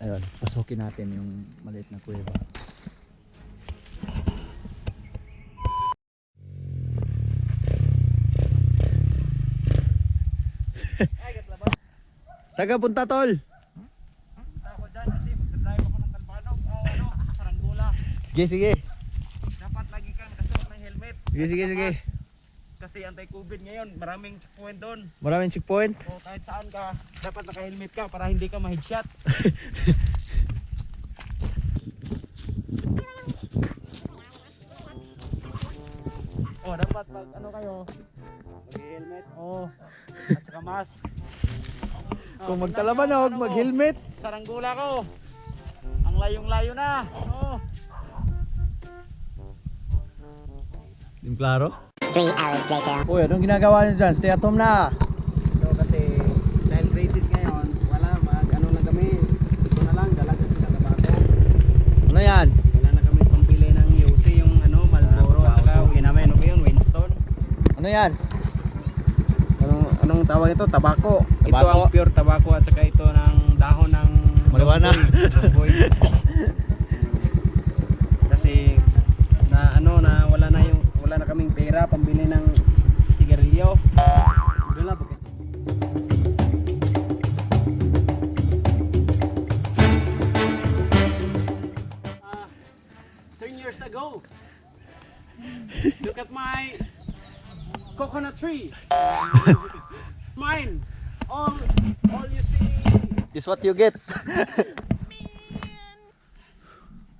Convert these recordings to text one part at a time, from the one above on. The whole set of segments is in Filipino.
Ayun, pasukin natin yung maliit na kuweba. Saan ka punta, tol? Punta ako dyan kasi magdadrive ako ng Talbanog. Saranggola. Sige, sige. Dapat lagi kang kasuot ng helmet. Sige, sige, sige. Kasi anti-COVID ngayon, maraming checkpoint doon. Maraming checkpoint. O kahit saan ka, dapat naka-helmet ka para hindi ka ma-headshot. O dapat pag ano kayo, mag-helmet. O, at saka mask. Kung magtalabanog, mag-helmet. Saranggola ko. Ang layong-layo na. O. Yung klaro? 3 hours later. Uy, anong ginagawa niyo dyan? Stay at home na. So kasi dahil crisis ngayon, wala ano lang kami. Ito na lang, dalaga sila tabako. Ano yan? Wala na kami pambili ng UC, yung ano, Marlboro at saka uwi namin, ano yun, Winston. Ano yan? Anong tawag ito? Tabako. Ito Tabako? ang pure tabako at saka ito ng dahon ng Marijuana. Dogboy. Kasi na ano na wala na kaming pera pambili ng sigarilyo. Wala bakit? 10 years ago. Look at my coconut tree. Mine. All you see. This what you get.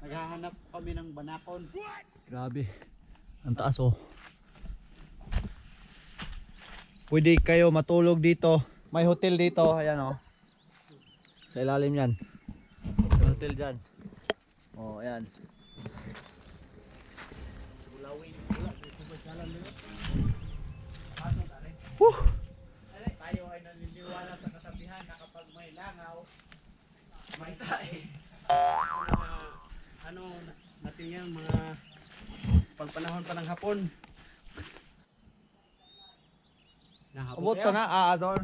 Naghahanap kami ng banakon. Grabe. Ang taas oh. Pwede kayo matulog dito. May hotel dito. Ayan oh. Sa ilalim yan. May hotel dyan. Oh, ayan. Woo! Tayo ay naniniwala sa kasabihan na kapag may langaw, may tae. Ano natin yan mga pagpanahon pa ng hapon. Abot sana Ador.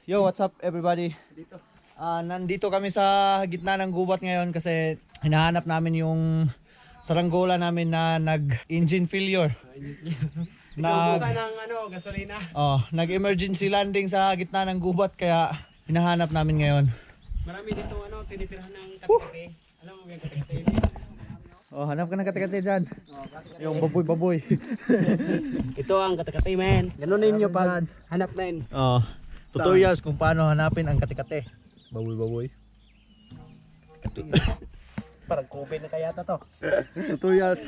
Yo, what's up everybody? Dito. Nandito kami sa gitna ng gubat ngayon kasi hinahanap namin yung saranggola namin na nag-engine failure. Naubusan ng ano, gasolina. Nag-emergency landing sa gitna ng gubat kaya hinahanap namin ngayon. Marami dito ano, tinitirahan ng katikati. Alam mo yung katikati? Oh, hanap ka ng kate-kate dyan. Yung baboy-baboy. Ito ang katikati, men. Ganunin nyo pag hanap, men. Tutorials kung paano hanapin ang kate-kate. Baboy-baboy. Parang COVID na kaya to. Tutorials.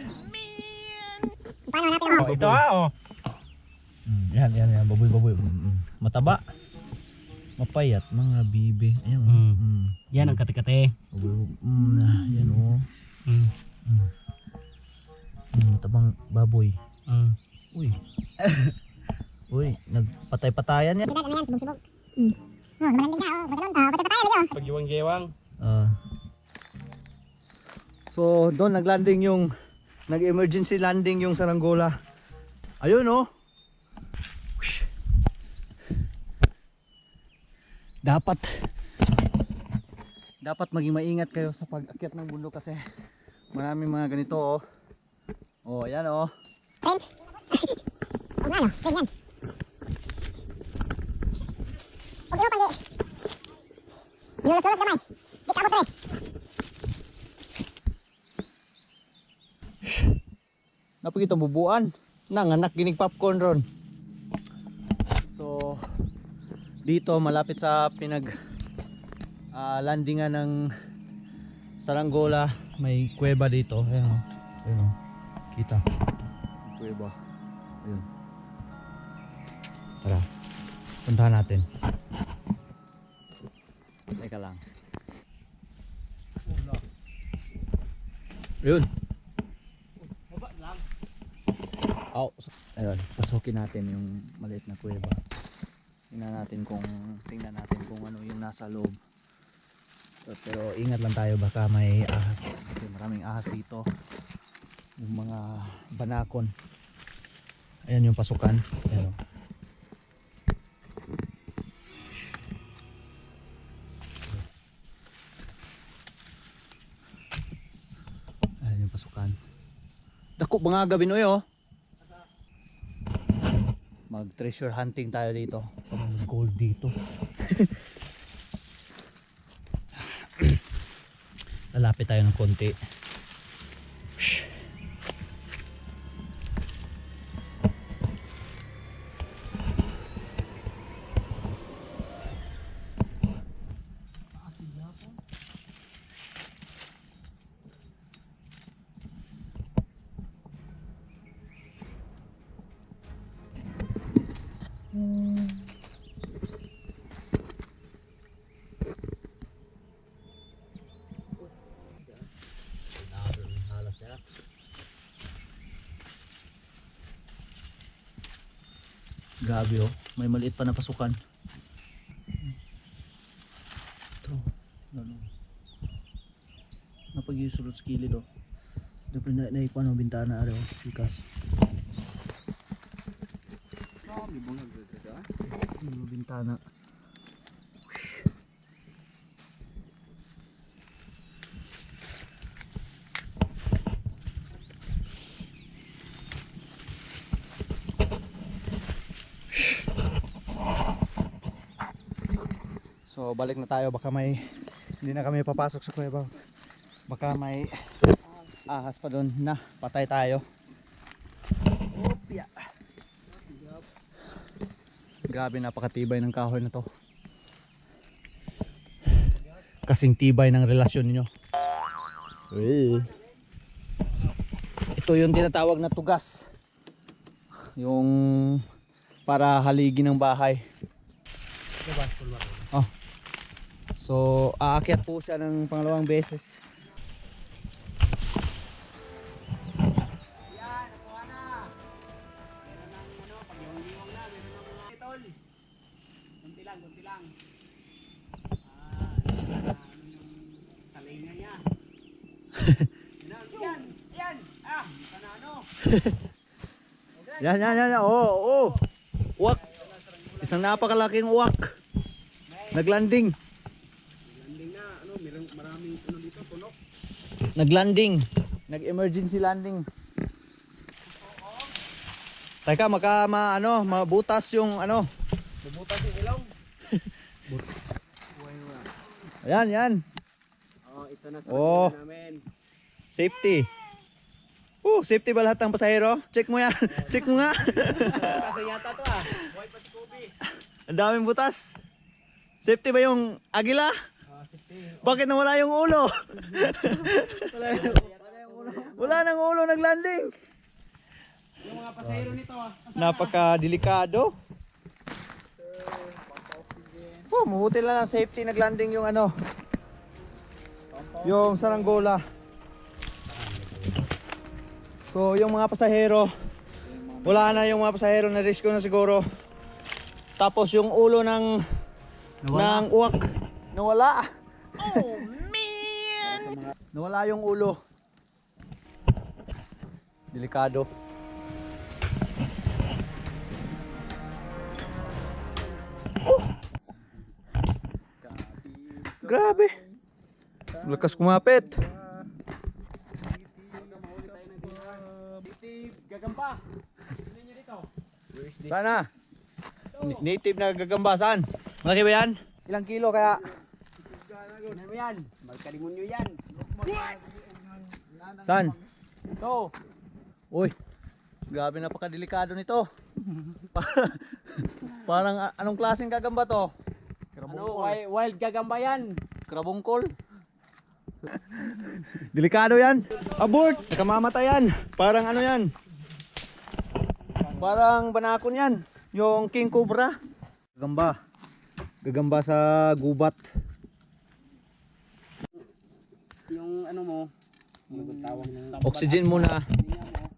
Paano hanapin mo? Ito oh. Yan, baboy-baboy. Mataba. Mapayat, mga bibe. Ayan, Yan ang katikati. yan oh. Matabang baboy. Uy. Uy, nagpatay-patayan yan. Ano yan, subog-subog. Magaling ka, magaling ka. Patay-patay lagi oh. Paggiwang-giwang. So, doon naglanding yung nag-emergency landing yung saranggola. Ayun oh. Dapat maging maingat kayo sa pag-akyat ng bundok kasi maraming mga ganito oh. Oh, ayan oh. Friend. Huwag na ano, friend yan. Huwag mo panggi. Dinulos-dulos gamay. Di ka abot re. Napag ito bubuan. Nanganak ginig popcorn ron. So dito malapit sa landingan ng saranggola, may kuweba dito. Ayan o. Ayan o. Kita. Kuweba. Ayun. Tara. Puntahan natin. Teka lang. Ayun. Oh, ayun, pasukin natin yung maliit na kuweba. Tingnan natin kung ano yung nasa loob. Pero ingat lang tayo, baka may ahas. Kasi maraming ahas dito. Yung mga banakon. Ayan yung pasukan. Ayan o. pasukan. Dako mga gabi noy oh. Mag treasure hunting tayo dito. May gold dito. Lalapit tayo ng konti. Grabe oh, may maliit pa na pasukan. Ito, ano. Napag-isulot sa kilid oh. Dapat naikuan ang bintana araw, bikas. Yung bintana. So balik na tayo, baka may hindi na kami papasok sa kuweba. Baka may ahas pa doon na patay tayo. Opya. Grabe, napakatibay ng kahoy na to. Kasing tibay ng relasyon niyo. Ito yung tinatawag na tugas. Yung para haligi ng bahay. Oh. So, aakyat po siya ng pangalawang beses. Yan, nakuha na. Meron ng ano, pagyawang-liwang na, meron ng mga tol. Kunti lang, kunti lang. Ano yung talinga niya. Yan, yan. Ito na ano. Yan. Oo. Uwak. Isang napakalaking uwak. Naglanding. Landing na, ano, maraming ano dito, tunok. Naglanding. Nag-emergency landing. Teka, mabutas yung ano. Bubutas yung ilong. Ayan. Oh, ito na sa Oh. namin. Safety. Safety ba lahat ng pasahero? Check mo yan. Check mo nga. Kasi yata to Buhay pa si Kobe. Ang daming butas. Safety ba yung agila? Safety. Bakit nawala yung ulo? Wala nang ulo, naglanding. Yung mga pasahero nito Napaka-delikado. Mabuti lang ang safety, naglanding yung ano. Yung saranggola. So yung mga pasahero, wala na yung mga pasahero, na risko na siguro. Tapos yung ulo ng uwak nawala. Oh man! Nawala yung ulo. Delikado. Grabe. Lakas kumapit. Gagamba. Sino nyo dito? Sana. Native na gagambasan. Malaki ba yan? Ilang kilo kaya? Ano mo yan? Magkalingon nyo yan. San? Ito. Uy. Grabe, napakadelikado nito. Parang anong klaseng gagamba to? Ano, wild gagamba yan. Krabungkol. Delikado yan. Abort! Kamamatayan. Parang ano yan? Parang banakon yan. Yung king cobra. Gagamba. Gagamba sa gubat. Yung ano mo, yung tawag ng Oxygen muna.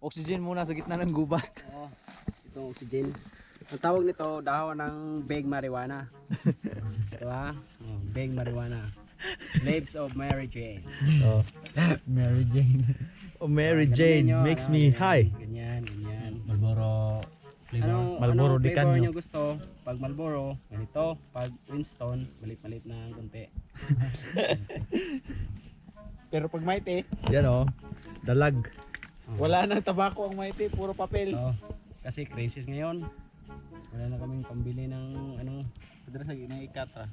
Oxygen muna sa gitna ng gubat. Oo. Itong oxygen. Ang tawag nito, dahon ng big marijuana. Diba? Oh, big marijuana. Leaves of Mary Jane. Oh. Mary Jane. Oh, Mary Jane Ganyan nyo, makes me ganyan, high. Ganyan. Marlboro flavor. Marlboro di flavor kanyo. nyo gusto? Pag Marlboro, ganito. Pag Winston, malit-malit na konti. Pero pag Mighty, Yan oh. Dalag. Wala na tabako ang Mighty, puro papel. Oo. Kasi crisis ngayon. Wala na kaming pambili ng ano. Padra sa ginang ikata.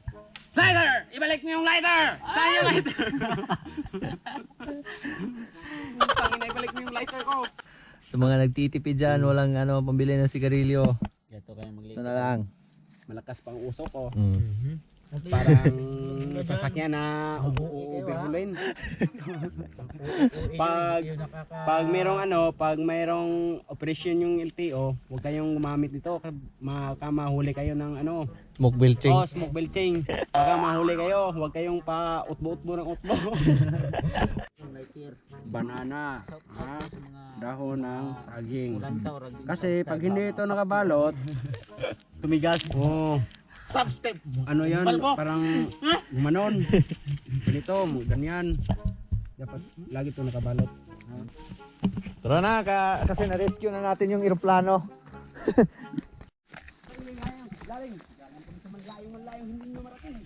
Lighter! Ibalik mo yung lighter! Saan yung lighter? Tangina, ibalik mo yung lighter ko. Sa mga nagtitipid dyan, walang ano, pambili ng sigarilyo. Gato kayo magliit. Ito na lang. Malakas pang usok ko. Mm. Parang sasakyan na overhulin. Pag merong operation yung LTO, huwag kayong gumamit nito. Baka mahuli kayo ng ano. Smoke belching. Oh, smoke belching. Baka mahuli kayo, huwag kayong pa utbo-utbo ng utbo. Banana, dahon ng saging. Kasi pag hindi ito nakabalot, tumigas. Oh. Substep. Ano yan? Balbo. Parang gumanon. Ganito, ganyan. Dapat lagi ito nakabalot. Tara na, kasi na-rescue na natin yung eroplano. Galing. Galing kami sa manlayong hindi nyo marating.